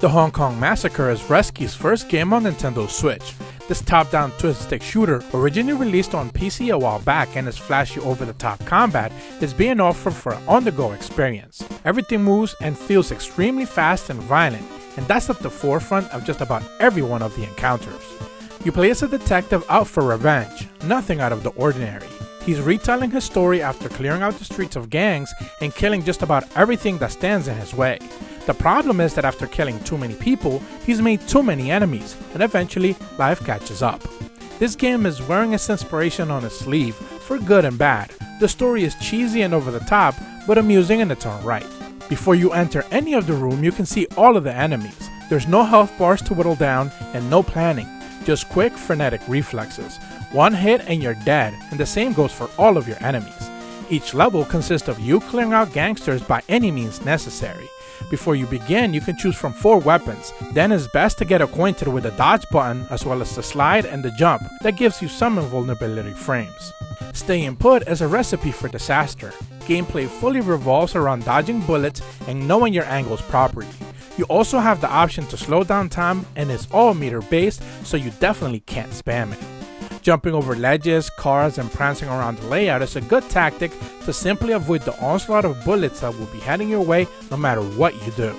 The Hong Kong Massacre is Rescue's first game on Nintendo Switch. This top-down twin-stick shooter, originally released on PC a while back and its flashy over-the-top combat, is being offered for an on-the-go experience. Everything moves and feels extremely fast and violent, and that's at the forefront of just about every one of the encounters. You play as a detective out for revenge, nothing out of the ordinary. He's retelling his story after clearing out the streets of gangs and killing just about everything that stands in his way. The problem is that after killing too many people, he's made too many enemies, and eventually life catches up. This game is wearing its inspiration on its sleeve, for good and bad. The story is cheesy and over the top, but amusing in its own right. Before you enter any of the room, you can see all of the enemies. There's no health bars to whittle down and no planning, just quick, frenetic reflexes. One hit and you're dead, and the same goes for all of your enemies. Each level consists of you clearing out gangsters by any means necessary. Before you begin, you can choose from 4 weapons, then it's best to get acquainted with the dodge button as well as the slide and the jump that gives you some invulnerability frames. Staying put is a recipe for disaster. Gameplay fully revolves around dodging bullets and knowing your angles properly. You also have the option to slow down time, and it's all meter based, so you definitely can't spam it. Jumping over ledges, cars, and prancing around the layout is a good tactic to simply avoid the onslaught of bullets that will be heading your way no matter what you do.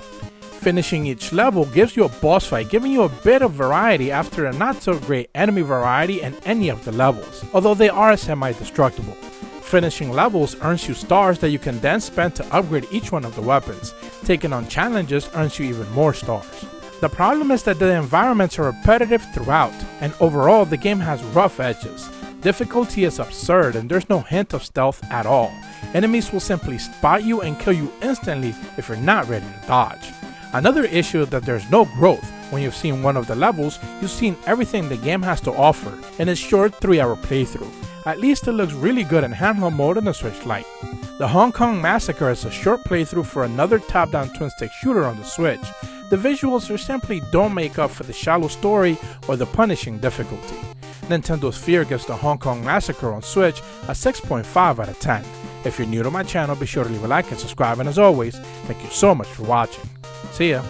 Finishing each level gives you a boss fight, giving you a bit of variety after a not so great enemy variety in any of the levels, although they are semi-destructible. Finishing levels earns you stars that you can then spend to upgrade each one of the weapons. Taking on challenges earns you even more stars. The problem is that the environments are repetitive throughout, and overall the game has rough edges. Difficulty is absurd and there's no hint of stealth at all. Enemies will simply spot you and kill you instantly if you're not ready to dodge. Another issue is that there's no growth. When you've seen one of the levels, you've seen everything the game has to offer in its short 3-hour playthrough. At least it looks really good in handheld mode on the Switch Lite. The Hong Kong Massacre is a short playthrough for another top-down twin-stick shooter on the Switch. The visuals simply don't make up for the shallow story or the punishing difficulty. Nintendo Sphere gives the Hong Kong Massacre on Switch a 6.5 out of 10. If you're new to my channel, be sure to leave a like and subscribe, and as always, thank you so much for watching. See ya!